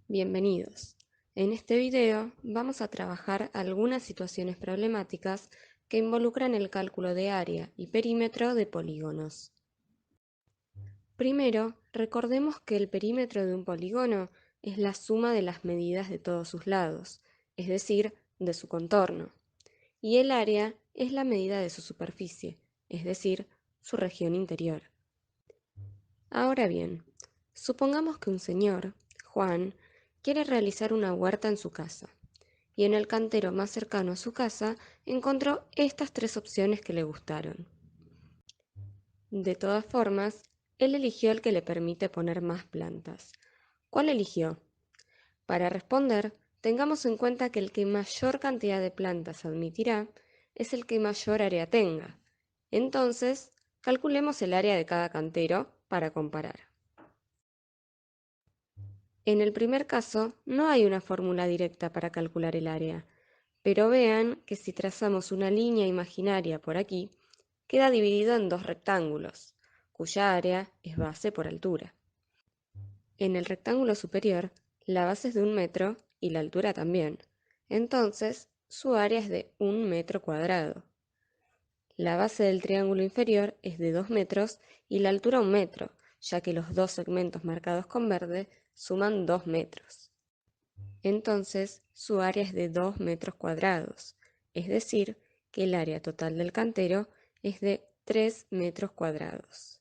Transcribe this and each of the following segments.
Bienvenidos. En este video vamos a trabajar algunas situaciones problemáticas que involucran el cálculo de área y perímetro de polígonos. Primero, recordemos que el perímetro de un polígono es la suma de las medidas de todos sus lados, es decir, de su contorno, y el área es la medida de su superficie, es decir, su región interior. Ahora bien, supongamos que un señor, Juan, quiere realizar una huerta en su casa, y en el cantero más cercano a su casa encontró estas tres opciones que le gustaron. De todas formas, él eligió el que le permite poner más plantas. ¿Cuál eligió? Para responder, tengamos en cuenta que el que mayor cantidad de plantas admitirá es el que mayor área tenga. Entonces, calculemos el área de cada cantero para comparar. En el primer caso, no hay una fórmula directa para calcular el área, pero vean que si trazamos una línea imaginaria por aquí, queda dividido en dos rectángulos, cuya área es base por altura. En el rectángulo superior, la base es de 1 metro y la altura también, entonces su área es de 1 metro cuadrado. La base del triángulo inferior es de 2 metros y la altura 1 metro, ya que los dos segmentos marcados con verde suman 2 metros. Entonces, su área es de 2 metros cuadrados, es decir, que el área total del cantero es de 3 metros cuadrados.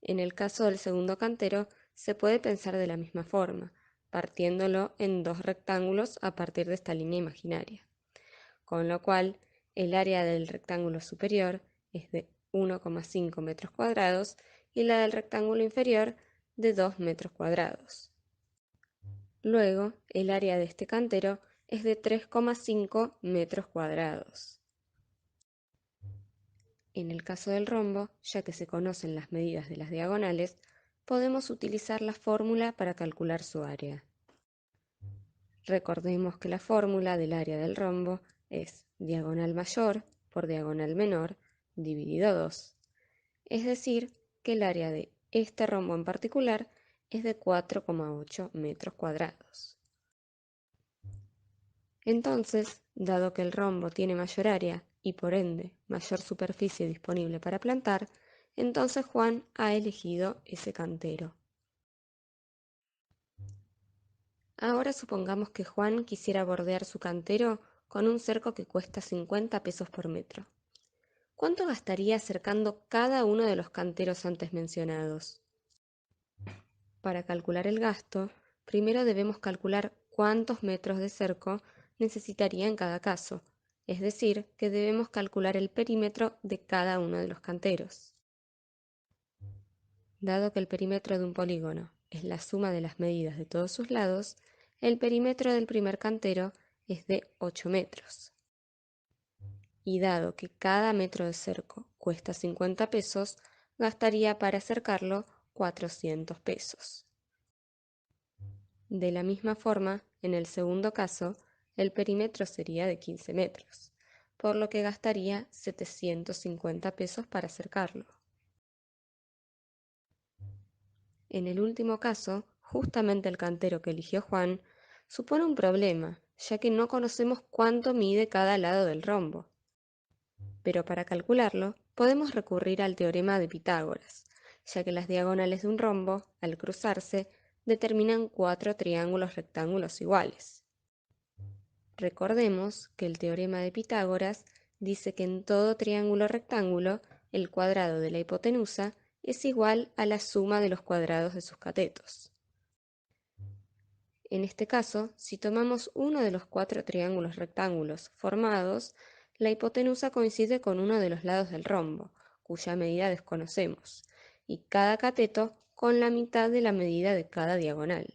En el caso del segundo cantero, se puede pensar de la misma forma, partiéndolo en dos rectángulos a partir de esta línea imaginaria, con lo cual el área del rectángulo superior es de 1,5 metros cuadrados y la del rectángulo inferior de 2 metros cuadrados. Luego, el área de este cantero es de 3,5 metros cuadrados. En el caso del rombo, ya que se conocen las medidas de las diagonales, podemos utilizar la fórmula para calcular su área. Recordemos que la fórmula del área del rombo es diagonal mayor por diagonal menor dividido 2. Es decir, que el área de este rombo en particular es de 4,8 metros cuadrados. Entonces, dado que el rombo tiene mayor área y por ende mayor superficie disponible para plantar, entonces Juan ha elegido ese cantero. Ahora supongamos que Juan quisiera bordear su cantero con un cerco que cuesta 50 pesos por metro. ¿Cuánto gastaría cercando cada uno de los canteros antes mencionados? Para calcular el gasto, primero debemos calcular cuántos metros de cerco necesitaría en cada caso, es decir, que debemos calcular el perímetro de cada uno de los canteros. Dado que el perímetro de un polígono es la suma de las medidas de todos sus lados, el perímetro del primer cantero es de 8 metros. Y dado que cada metro de cerco cuesta 50 pesos, gastaría para cercarlo 400 pesos. De la misma forma, en el segundo caso, el perímetro sería de 15 metros, por lo que gastaría 750 pesos para cercarlo. En el último caso, justamente el cantero que eligió Juan supone un problema, ya que no conocemos cuánto mide cada lado del rombo. Pero para calcularlo, podemos recurrir al teorema de Pitágoras, ya que las diagonales de un rombo, al cruzarse, determinan 4 triángulos rectángulos iguales. Recordemos que el teorema de Pitágoras dice que en todo triángulo rectángulo el cuadrado de la hipotenusa es igual a la suma de los cuadrados de sus catetos. En este caso, si tomamos uno de los 4 triángulos rectángulos formados, la hipotenusa coincide con uno de los lados del rombo, cuya medida desconocemos, y cada cateto con la mitad de la medida de cada diagonal.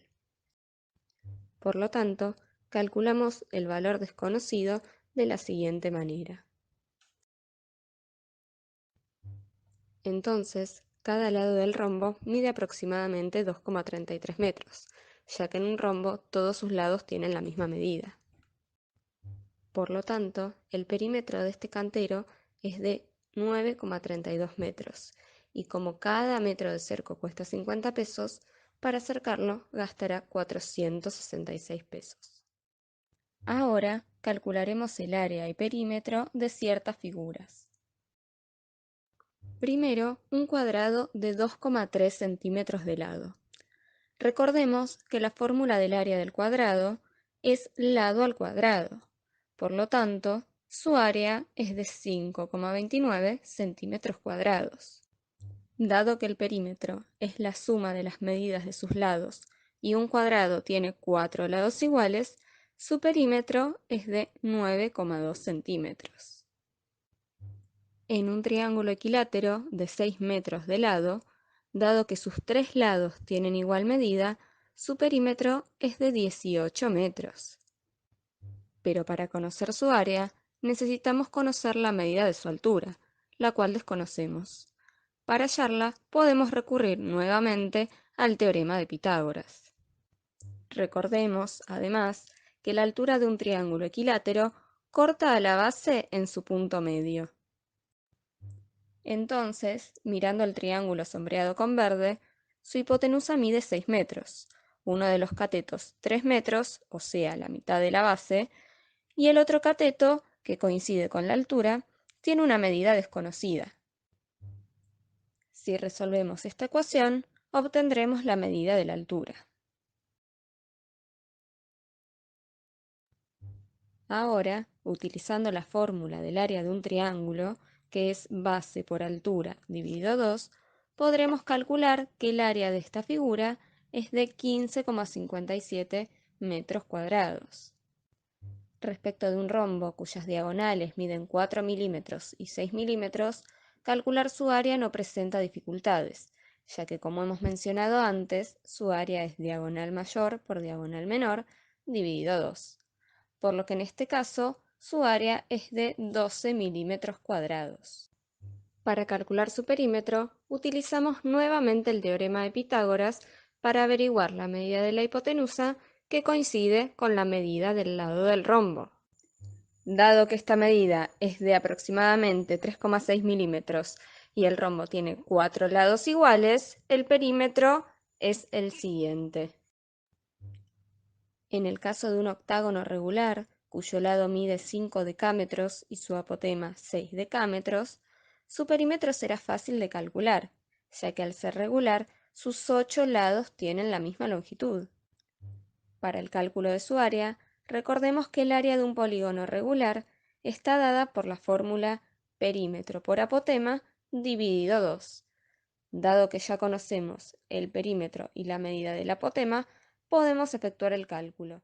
Por lo tanto, calculamos el valor desconocido de la siguiente manera. Entonces, cada lado del rombo mide aproximadamente 2,33 metros, ya que en un rombo todos sus lados tienen la misma medida. Por lo tanto, el perímetro de este cantero es de 9,32 metros, y como cada metro de cerco cuesta 50 pesos, Para acercarlo gastará 466 pesos. Ahora calcularemos el área y perímetro de ciertas figuras. Primero, un cuadrado de 2,3 centímetros de lado. Recordemos que la fórmula del área del cuadrado es lado al cuadrado. Por lo tanto, su área es de 5,29 centímetros cuadrados. Dado que el perímetro es la suma de las medidas de sus lados y un cuadrado tiene 4 lados iguales, su perímetro es de 9,2 centímetros. En un triángulo equilátero de 6 metros de lado, dado que sus tres lados tienen igual medida, su perímetro es de 18 metros. Pero para conocer su área, necesitamos conocer la medida de su altura, la cual desconocemos. Para hallarla, podemos recurrir nuevamente al teorema de Pitágoras. Recordemos, además, que la altura de un triángulo equilátero corta a la base en su punto medio. Entonces, mirando el triángulo sombreado con verde, su hipotenusa mide 6 metros, uno de los catetos 3 metros, o sea, la mitad de la base, y el otro cateto, que coincide con la altura, tiene una medida desconocida. Si resolvemos esta ecuación, obtendremos la medida de la altura. Ahora, utilizando la fórmula del área de un triángulo, que es base por altura dividido 2, podremos calcular que el área de esta figura es de 15,57 metros cuadrados. Respecto de un rombo cuyas diagonales miden 4 milímetros y 6 milímetros, calcular su área no presenta dificultades, ya que como hemos mencionado antes, su área es diagonal mayor por diagonal menor dividido 2, por lo que en este caso su área es de 12 milímetros cuadrados. Para calcular su perímetro, utilizamos nuevamente el teorema de Pitágoras para averiguar la medida de la hipotenusa que coincide con la medida del lado del rombo. Dado que esta medida es de aproximadamente 3,6 milímetros y el rombo tiene 4 lados iguales, el perímetro es el siguiente. En el caso de un octágono regular, cuyo lado mide 5 decámetros y su apotema 6 decámetros, su perímetro será fácil de calcular, ya que al ser regular, sus 8 lados tienen la misma longitud. Para el cálculo de su área, recordemos que el área de un polígono regular está dada por la fórmula perímetro por apotema dividido 2. Dado que ya conocemos el perímetro y la medida del apotema, podemos efectuar el cálculo.